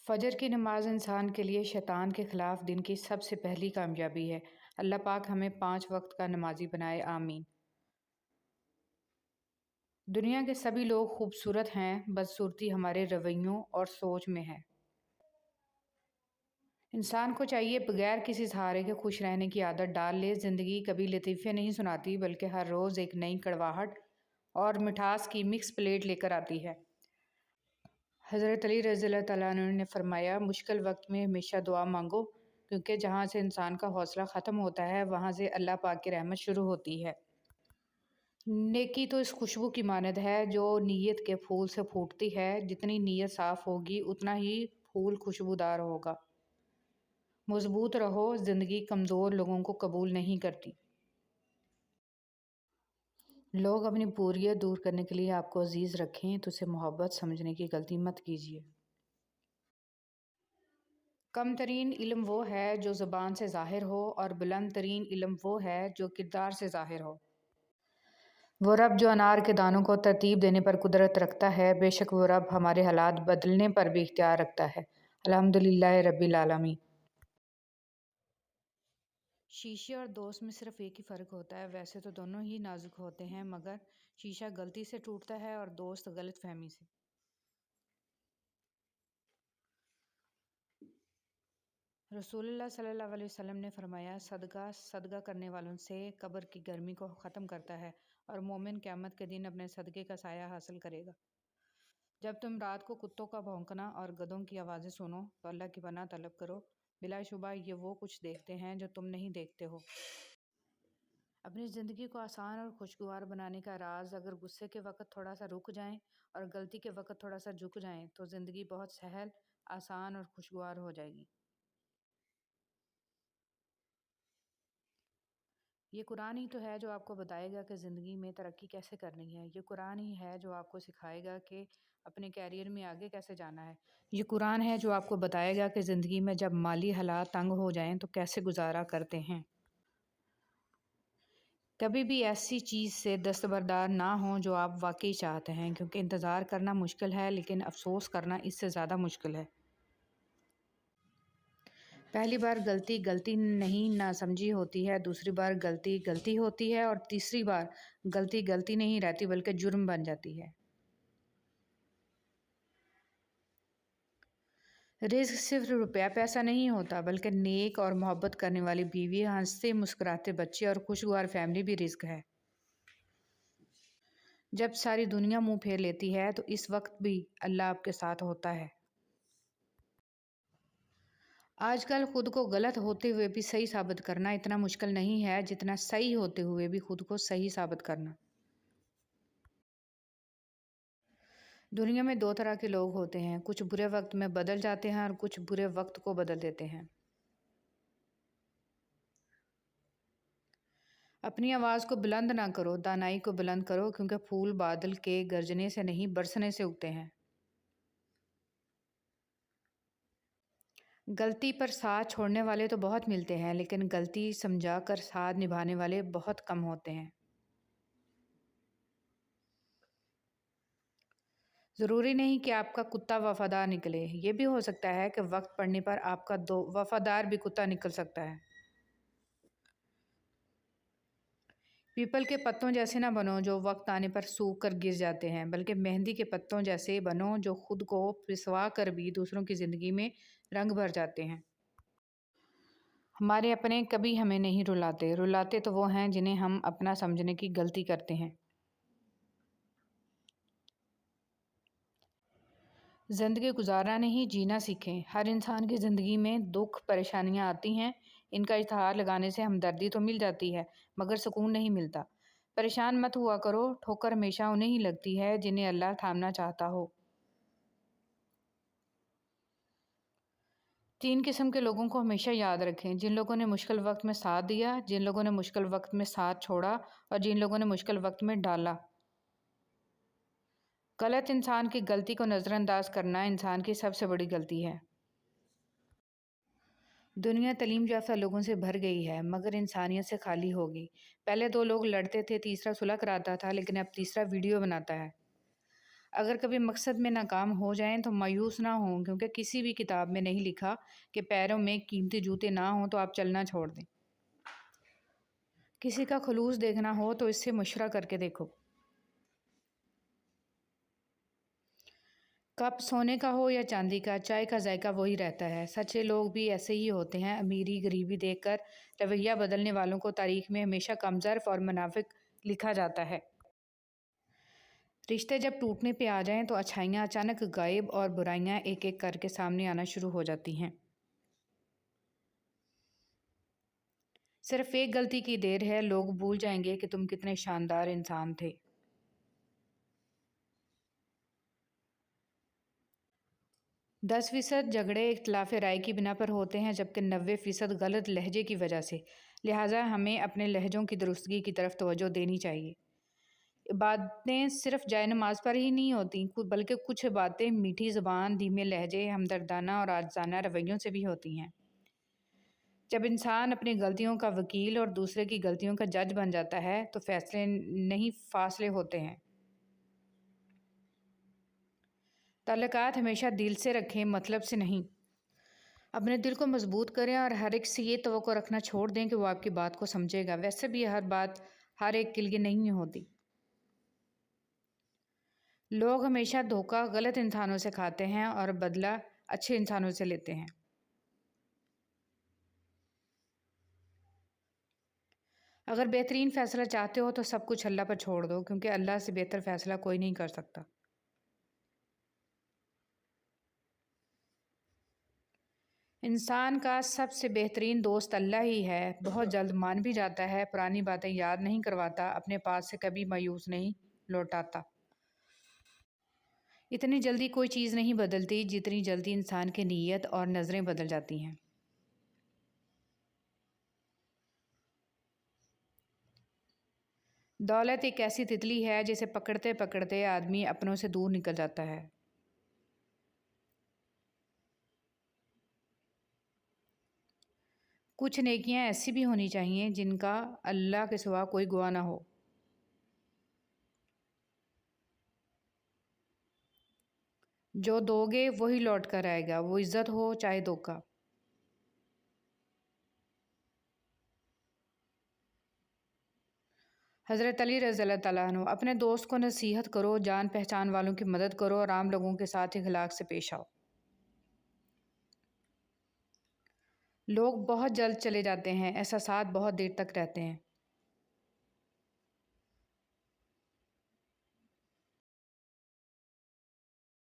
فجر کی نماز انسان کے لیے شیطان کے خلاف دن کی سب سے پہلی کامیابی ہے۔ اللہ پاک ہمیں 5 وقت کا نمازی بنائے، آمین۔ دنیا کے سبھی لوگ خوبصورت ہیں، بدصورتی ہمارے رویوں اور سوچ میں ہے۔ انسان کو چاہیے بغیر کسی سہارے کے خوش رہنے کی عادت ڈال لے۔ زندگی کبھی لطیفے نہیں سناتی بلکہ ہر روز ایک نئی کڑواہٹ اور مٹھاس کی مکس پلیٹ لے کر آتی ہے۔ حضرت علی رضی اللہ تعالیٰ عنہ نے فرمایا، مشکل وقت میں ہمیشہ دعا مانگو، کیونکہ جہاں سے انسان کا حوصلہ ختم ہوتا ہے وہاں سے اللہ پاک کی رحمت شروع ہوتی ہے۔ نیکی تو اس خوشبو کی مانند ہے جو نیت کے پھول سے پھوٹتی ہے۔ جتنی نیت صاف ہوگی اتنا ہی پھول خوشبودار ہوگا۔ مضبوط رہو، زندگی کمزور لوگوں کو قبول نہیں کرتی۔ لوگ اپنی بوریت دور کرنے کے لیے آپ کو عزیز رکھیں تو اسے محبت سمجھنے کی غلطی مت کیجیے۔ کم ترین علم وہ ہے جو زبان سے ظاہر ہو، اور بلند ترین علم وہ ہے جو کردار سے ظاہر ہو۔ وہ رب جو انار کے دانوں کو ترتیب دینے پر قدرت رکھتا ہے، بے شک وہ رب ہمارے حالات بدلنے پر بھی اختیار رکھتا ہے۔ الحمدللہ رب العالمین۔ شیشے اور دوست میں صرف ایک ہی فرق ہوتا ہے۔ ویسے تو دونوں ہی نازک ہوتے ہیں، مگر شیشہ غلطی سے ٹوٹتا ہے اور دوست غلط فہمی سے۔ رسول اللہ صلی اللہ علیہ وسلم نے فرمایا، صدقہ کرنے والوں سے قبر کی گرمی کو ختم کرتا ہے، اور مومن قیامت کے دن اپنے صدقے کا سایہ حاصل کرے گا۔ جب تم رات کو کتوں کا بھونکنا اور گدھوں کی آوازیں سنو تو اللہ کی پناہ طلب کرو، بلا شبہ یہ وہ کچھ دیکھتے ہیں جو تم نہیں دیکھتے ہو۔ اپنی زندگی کو آسان اور خوشگوار بنانے کا راز، اگر غصے کے وقت تھوڑا سا رک جائیں اور غلطی کے وقت تھوڑا سا جھک جائیں تو زندگی بہت سہل، آسان اور خوشگوار ہو جائے گی۔ یہ قرآن ہی تو ہے جو آپ کو بتائے گا کہ زندگی میں ترقی کیسے کرنی ہے۔ یہ قرآن ہی ہے جو آپ کو سکھائے گا کہ اپنے کیریئر میں آگے کیسے جانا ہے۔ یہ قرآن ہے جو آپ کو بتائے گا کہ زندگی میں جب مالی حالات تنگ ہو جائیں تو کیسے گزارا کرتے ہیں۔ کبھی بھی ایسی چیز سے دستبردار نہ ہوں جو آپ واقعی چاہتے ہیں، کیونکہ انتظار کرنا مشکل ہے لیکن افسوس کرنا اس سے زیادہ مشکل ہے۔ پہلی بار غلطی غلطی نہیں ناسمجھی ہوتی ہے، دوسری بار غلطی غلطی ہوتی ہے، اور تیسری بار غلطی غلطی نہیں رہتی بلکہ جرم بن جاتی ہے۔ رزق صرف روپیہ پیسہ نہیں ہوتا بلکہ نیک اور محبت کرنے والی بیوی، ہنستے مسکراتے بچے اور خوشگوار فیملی بھی رزق ہے۔ جب ساری دنیا منہ پھیر لیتی ہے تو اس وقت بھی اللہ آپ کے ساتھ ہوتا ہے۔ آج کل خود کو غلط ہوتے ہوئے بھی صحیح ثابت کرنا اتنا مشکل نہیں ہے جتنا صحیح ہوتے ہوئے بھی خود کو صحیح ثابت کرنا۔ دنیا میں 2 طرح کے لوگ ہوتے ہیں، کچھ برے وقت میں بدل جاتے ہیں اور کچھ برے وقت کو بدل دیتے ہیں۔ اپنی آواز کو بلند نہ کرو، دانائی کو بلند کرو، کیونکہ پھول بادل کے گرجنے سے نہیں برسنے سے اگتے ہیں۔ غلطی پر ساتھ چھوڑنے والے تو بہت ملتے ہیں، لیکن غلطی سمجھا کر ساتھ نبھانے والے بہت کم ہوتے ہیں۔ ضروری نہیں کہ آپ کا کتا وفادار نکلے، یہ بھی ہو سکتا ہے کہ وقت پڑنے پر آپ کا وفادار بھی کتا نکل سکتا ہے۔ پیپل کے پتوں جیسے نہ بنو جو وقت آنے پر سوکھ کر گر جاتے ہیں، بلکہ مہندی کے پتوں جیسے بنو جو خود کو پسوا کر بھی دوسروں کی زندگی میں رنگ بھر جاتے ہیں۔ ہمارے اپنے کبھی ہمیں نہیں رلاتے، رلاتے تو وہ ہیں جنہیں ہم اپنا سمجھنے کی غلطی کرتے ہیں۔ زندگی گزارنا نہیں، جینا سیکھیں۔ ہر انسان کی زندگی میں دکھ پریشانیاں آتی ہیں، ان کا اشتہار لگانے سے ہمدردی تو مل جاتی ہے مگر سکون نہیں ملتا۔ پریشان مت ہوا کرو، ٹھوکر ہمیشہ انہیں ہی لگتی ہے جنہیں اللہ تھامنا چاہتا ہو۔ 3 قسم کے لوگوں کو ہمیشہ یاد رکھیں، جن لوگوں نے مشکل وقت میں ساتھ دیا، جن لوگوں نے مشکل وقت میں ساتھ چھوڑا، اور جن لوگوں نے مشکل وقت میں ڈالا۔ غلط انسان کی غلطی کو نظر انداز کرنا انسان کی سب سے بڑی غلطی ہے۔ دنیا تعلیم یافتہ لوگوں سے بھر گئی ہے مگر انسانیت سے خالی ہوگی۔ پہلے 2 لوگ لڑتے تھے، تیسرا صلح کراتا تھا، لیکن اب تیسرا ویڈیو بناتا ہے۔ اگر کبھی مقصد میں ناکام ہو جائیں تو مایوس نہ ہوں، کیونکہ کسی بھی کتاب میں نہیں لکھا کہ پیروں میں قیمتی جوتے نہ ہوں تو آپ چلنا چھوڑ دیں۔ کسی کا خلوص دیکھنا ہو تو اس سے مشورہ کر کے دیکھو۔ کپ سونے کا ہو یا چاندی کا، چائے کا ذائقہ وہی رہتا ہے۔ سچے لوگ بھی ایسے ہی ہوتے ہیں۔ امیری غریبی دیکھ کر رویہ بدلنے والوں کو تاریخ میں ہمیشہ کمظرف اور منافق لکھا جاتا ہے۔ رشتے جب ٹوٹنے پہ آ جائیں تو اچھائیاں اچانک غائب اور برائیاں ایک ایک کر کے سامنے آنا شروع ہو جاتی ہیں۔ صرف ایک غلطی کی دیر ہے، لوگ بھول جائیں گے کہ تم کتنے شاندار انسان تھے۔ 10% جھگڑے اختلاف رائے کی بنا پر ہوتے ہیں، جبکہ 90% غلط لہجے کی وجہ سے۔ لہٰذا ہمیں اپنے لہجوں کی درستگی کی طرف توجہ دینی چاہیے۔ باتیں صرف جائے نماز پر ہی نہیں ہوتی، بلکہ کچھ باتیں میٹھی زبان، دھیمے لہجے، ہمدردانہ اور عاجزانہ رویوں سے بھی ہوتی ہیں۔ جب انسان اپنی غلطیوں کا وکیل اور دوسرے کی غلطیوں کا جج بن جاتا ہے تو فیصلے نہیں فاصلے ہوتے ہیں۔ تعلقات ہمیشہ دل سے رکھیں، مطلب سے نہیں۔ اپنے دل کو مضبوط کریں اور ہر ایک سے یہ توقع رکھنا چھوڑ دیں کہ وہ آپ کی بات کو سمجھے گا۔ ویسے بھی ہر بات ہر ایک کے لیے نہیں ہوتی۔ لوگ ہمیشہ دھوکہ غلط انسانوں سے کھاتے ہیں اور بدلہ اچھے انسانوں سے لیتے ہیں۔ اگر بہترین فیصلہ چاہتے ہو تو سب کچھ اللہ پر چھوڑ دو، کیونکہ اللہ سے بہتر فیصلہ کوئی نہیں کر سکتا۔ انسان کا سب سے بہترین دوست اللہ ہی ہے۔ بہت جلد مان بھی جاتا ہے، پرانی باتیں یاد نہیں کرواتا، اپنے پاس سے کبھی مایوس نہیں لوٹاتا۔ اتنی جلدی کوئی چیز نہیں بدلتی جتنی جلدی انسان کی نیت اور نظریں بدل جاتی ہیں۔ دولت ایک ایسی تتلی ہے جسے پکڑتے پکڑتے آدمی اپنوں سے دور نکل جاتا ہے۔ کچھ نیکیاں ایسی بھی ہونی چاہیے جن کا اللہ کے سوا کوئی گواہ نہ ہو۔ جو دو گے وہی لوٹ کر آئے گا، وہ عزت ہو چاہے دھوکہ۔ حضرت علی رضی اللہ تعالیٰ عنہ: اپنے دوست کو نصیحت کرو، جان پہچان والوں کی مدد کرو اور عام لوگوں کے ساتھ اخلاق سے پیش آؤ۔ لوگ بہت جلد چلے جاتے ہیں، احساسات بہت دیر تک رہتے ہیں۔